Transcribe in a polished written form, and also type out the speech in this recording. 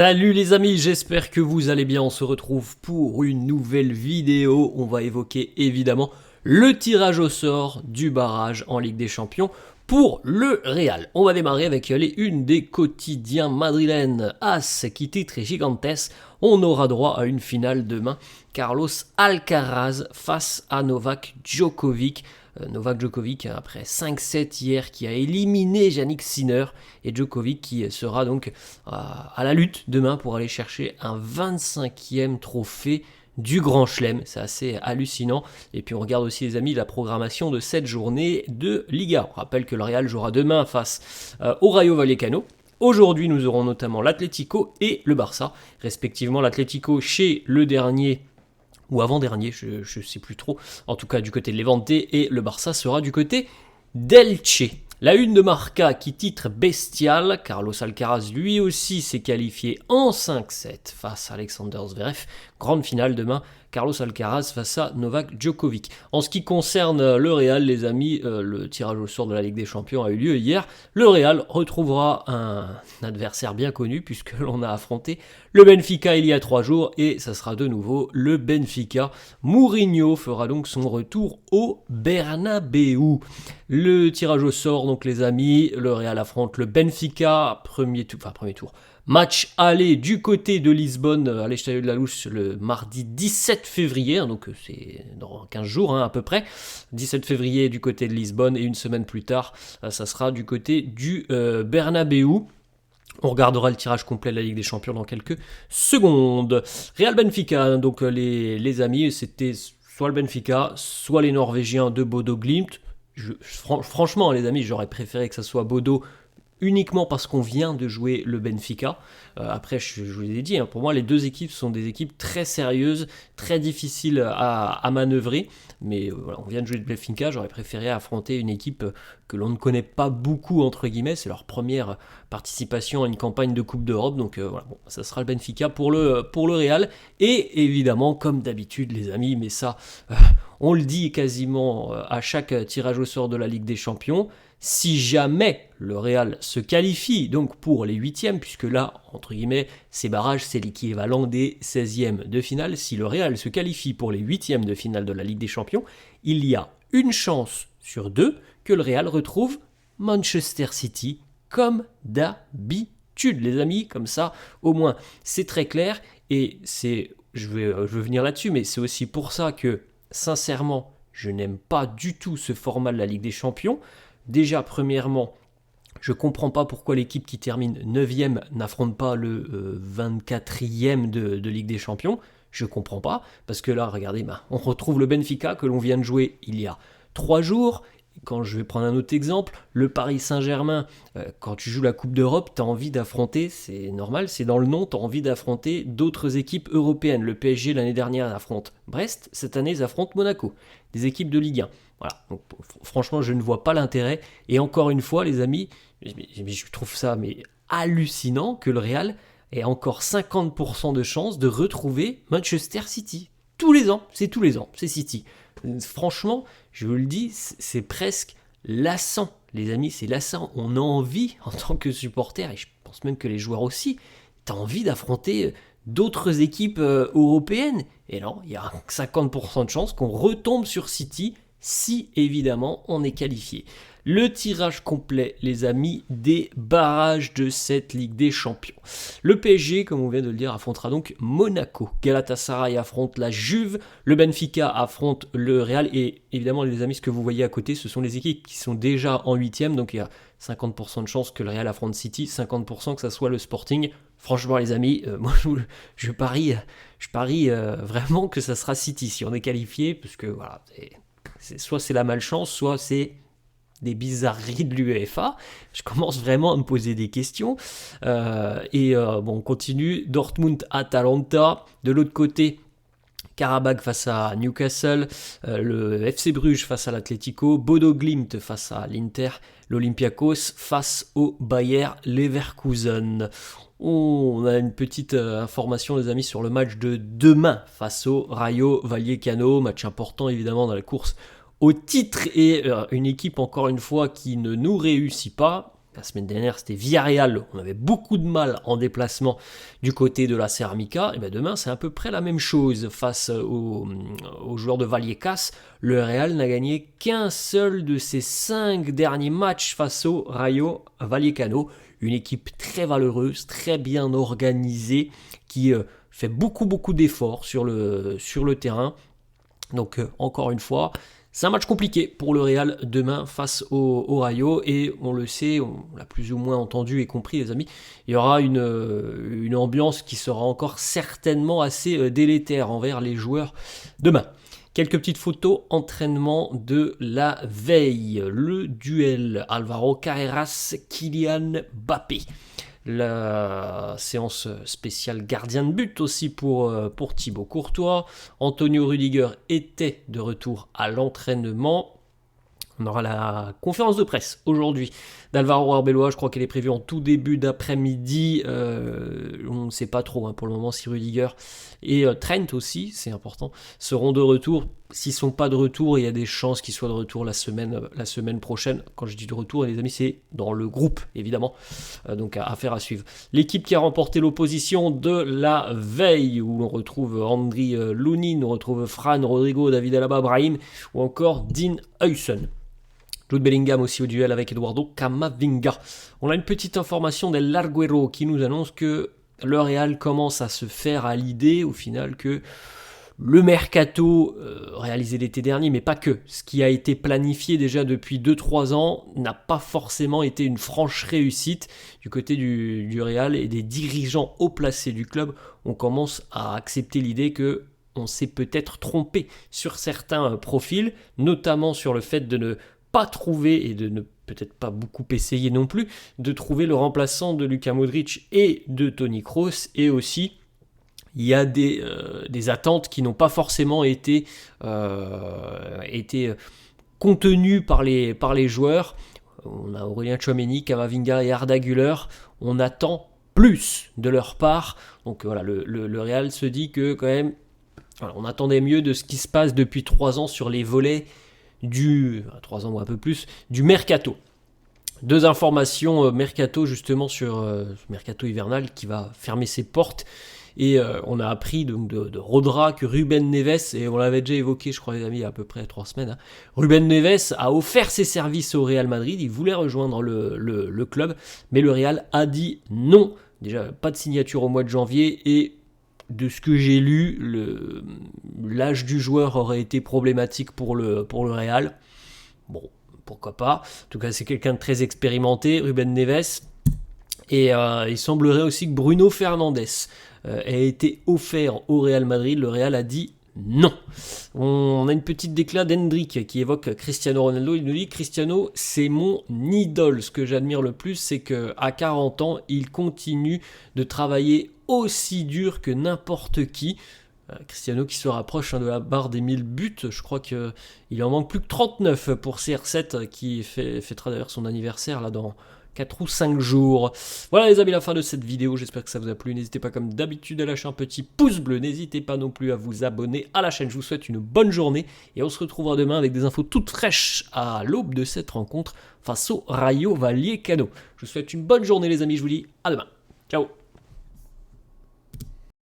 Salut les amis, j'espère que vous allez bien. On se retrouve pour une nouvelle vidéo. On va évoquer évidemment le tirage au sort du barrage en Ligue des Champions pour le Real. On va démarrer avec les unes des quotidiens madrilènes. As qui titre Gigantes. On aura droit à une finale demain. Carlos Alcaraz face à Novak Djokovic. Novak Djokovic après 5-7 hier qui a éliminé Jannik Sinner et Djokovic qui sera donc à la lutte demain pour aller chercher un 25e trophée du Grand Chelem. C'est assez hallucinant. Et puis on regarde aussi les amis la programmation de cette journée de Liga. On rappelle que le Real jouera demain face au Rayo Vallecano. Aujourd'hui, nous aurons notamment l'Atlético et le Barça, respectivement l'Atlético chez le dernier ou avant-dernier, je ne sais plus trop, en tout cas du côté de Levante, et le Barça sera du côté d'Elche. La une de Marca qui titre Bestial, Carlos Alcaraz lui aussi s'est qualifié en 5-7 face à Alexander Zverev. Grande finale demain, Carlos Alcaraz face à Novak Djokovic. En ce qui concerne le Real, les amis, le tirage au sort de la Ligue des Champions a eu lieu hier. Le Real retrouvera un adversaire bien connu puisque l'on a affronté le Benfica il y a 3 jours et ça sera de nouveau le Benfica. Mourinho fera donc son retour au Bernabéu. Le tirage au sort, donc les amis, le Real affronte le Benfica, premier tour. Match aller du côté de Lisbonne à l'Estadio de la Luz le mardi 17 février, donc c'est dans 15 jours à peu près. 17 février du côté de Lisbonne et une semaine plus tard, ça sera du côté du Bernabéu. On regardera le tirage complet de la Ligue des Champions dans quelques secondes. Real Benfica, donc les amis, c'était soit le Benfica, soit les Norvégiens de Bodo Glimt. Franchement, les amis, j'aurais préféré que ça soit Bodo uniquement parce qu'on vient de jouer le Benfica. Après, je vous l'ai dit, pour moi, les deux équipes sont des équipes très sérieuses, très difficiles à manœuvrer. Mais voilà, on vient de jouer le Benfica, j'aurais préféré affronter une équipe que l'on ne connaît pas beaucoup, entre guillemets. C'est leur première participation à une campagne de Coupe d'Europe. Donc voilà, ça sera le Benfica pour le Real. Et évidemment, comme d'habitude, les amis, mais ça, on le dit quasiment à chaque tirage au sort de la Ligue des Champions, si jamais le Real se qualifie donc pour les 8e, puisque là, entre guillemets, ces barrages, c'est l'équivalent des 16e de finale, si le Real se qualifie pour les 8e de finale de la Ligue des Champions, il y a une chance sur 2 que le Real retrouve Manchester City comme d'habitude, les amis, comme ça, au moins, c'est très clair, et je vais venir là-dessus, mais c'est aussi pour ça que, sincèrement, je n'aime pas du tout ce format de la Ligue des Champions. Déjà, premièrement, je ne comprends pas pourquoi l'équipe qui termine 9e n'affronte pas le 24e de Ligue des Champions. Je ne comprends pas, parce que là, regardez, on retrouve le Benfica que l'on vient de jouer il y a 3 jours. Quand je vais prendre un autre exemple, le Paris Saint-Germain, quand tu joues la Coupe d'Europe, tu as envie d'affronter, c'est normal, c'est dans le nom, tu as envie d'affronter d'autres équipes européennes. Le PSG l'année dernière affronte Brest, cette année ils affrontent Monaco, des équipes de Ligue 1. Voilà, donc franchement je ne vois pas l'intérêt. Et encore une fois les amis, je trouve ça hallucinant que le Real ait encore 50% de chances de retrouver Manchester City. Tous les ans, c'est City. Franchement, je vous le dis, c'est presque lassant, les amis, c'est lassant. On a envie, en tant que supporter, et je pense même que les joueurs aussi, t'as envie d'affronter d'autres équipes européennes. Et non, il y a 50% de chances qu'on retombe sur City, si évidemment on est qualifié. Le tirage complet, les amis, des barrages de cette Ligue des Champions. Le PSG, comme on vient de le dire, affrontera donc Monaco. Galatasaray affronte la Juve. Le Benfica affronte le Real. Et évidemment, les amis, ce que vous voyez à côté, ce sont les équipes qui sont déjà en 8e. Donc il y a 50% de chances que le Real affronte City, 50% que ça soit le Sporting. Franchement, les amis, moi je parie vraiment que ça sera City si on est qualifié. Parce que voilà, soit c'est la malchance, soit c'est des bizarreries de l'UEFA. Je commence vraiment à me poser des questions. On continue. Dortmund-Atalanta. De l'autre côté, Karabakh face à Newcastle. Le FC Bruges face à l'Atlético. Bodo Glimt face à l'Inter. L'Olympiakos face au Bayer Leverkusen. On a une petite information, les amis, sur le match de demain face au Rayo Vallecano. Match important, évidemment, dans la course au titre et une équipe encore une fois qui ne nous réussit pas. La semaine dernière, c'était Villarreal. On avait beaucoup de mal en déplacement du côté de la Ceramica. Et bien demain, c'est à peu près la même chose face aux joueurs de Vallecas. Le Real n'a gagné qu'un seul de ses 5 derniers matchs face au Rayo Vallecano. Une équipe très valeureuse, très bien organisée, qui fait beaucoup d'efforts sur le terrain. Donc encore une fois, c'est un match compliqué pour le Real demain face au Rayo, et on le sait, on l'a plus ou moins entendu et compris les amis, il y aura une ambiance qui sera encore certainement assez délétère envers les joueurs demain. Quelques petites photos entraînement de la veille. Le duel Alvaro Carreras, Kylian Mbappé. La séance spéciale gardien de but aussi pour Thibaut Courtois. Antonio Rudiger était de retour à l'entraînement. On aura la conférence de presse aujourd'hui d'Alvaro Arbeloa, je crois qu'elle est prévue en tout début d'après-midi. On ne sait pas trop pour le moment si Rudiger et Trent aussi, c'est important, seront de retour. S'ils ne sont pas de retour, il y a des chances qu'ils soient de retour la semaine prochaine. Quand je dis de retour, les amis, c'est dans le groupe, évidemment. Donc affaire à suivre. L'équipe qui a remporté l'opposition de la veille, où on retrouve Andriy Lunin, on retrouve Fran, Rodrigo, David Alaba, Brahim, ou encore Dean Huijsen. Jude Bellingham aussi au duel avec Eduardo Camavinga. On a une petite information d'El Larguero qui nous annonce que le Real commence à se faire à l'idée au final que le mercato réalisé l'été dernier, mais pas que, ce qui a été planifié déjà depuis 2-3 ans, n'a pas forcément été une franche réussite du côté du Real et des dirigeants haut placés du club. On commence à accepter l'idée que on s'est peut-être trompé sur certains profils, notamment sur le fait de ne pas trouver, et de ne peut-être pas beaucoup essayer non plus, de trouver le remplaçant de Luka Modric et de Toni Kroos, et aussi il y a des attentes qui n'ont pas forcément été contenues par les joueurs. On a Aurélien Tchouaméni, Camavinga et Arda Güler. On attend plus de leur part. Donc voilà, le Real se dit que quand même, voilà, on attendait mieux de ce qui se passe depuis 3 ans sur les volets 3 ans ou un peu plus, du mercato. 2 informations mercato justement sur mercato hivernal qui va fermer ses portes. Et on a appris donc de Rodra que Ruben Neves, et on l'avait déjà évoqué je crois les amis il y a à peu près 3 semaines, Ruben Neves a offert ses services au Real Madrid, il voulait rejoindre le club, mais le Real a dit non. Déjà pas de signature au mois de janvier, et de ce que j'ai lu, l'âge du joueur aurait été problématique pour le Real. Bon, pourquoi pas. En tout cas, c'est quelqu'un de très expérimenté, Ruben Neves. Et il semblerait aussi que Bruno Fernandes ait été offert au Real Madrid. Le Real a dit non. On a une petite déclat d'Hendrick qui évoque Cristiano Ronaldo. Il nous dit: Cristiano, c'est mon idole. Ce que j'admire le plus, c'est qu'à 40 ans, il continue de travailler aussi dur que n'importe qui. Cristiano qui se rapproche de la barre des 1000 buts. Je crois qu'il en manque plus que 39 pour CR7 qui fêtera d'ailleurs son anniversaire là dans 4 ou 5 jours. Voilà les amis, la fin de cette vidéo, j'espère que ça vous a plu. N'hésitez pas comme d'habitude à lâcher un petit pouce bleu, n'hésitez pas non plus à vous abonner à la chaîne. Je vous souhaite une bonne journée et on se retrouvera demain avec des infos toutes fraîches à l'aube de cette rencontre face au Rayo Vallecano. Je vous souhaite une bonne journée les amis, je vous dis à demain. Ciao.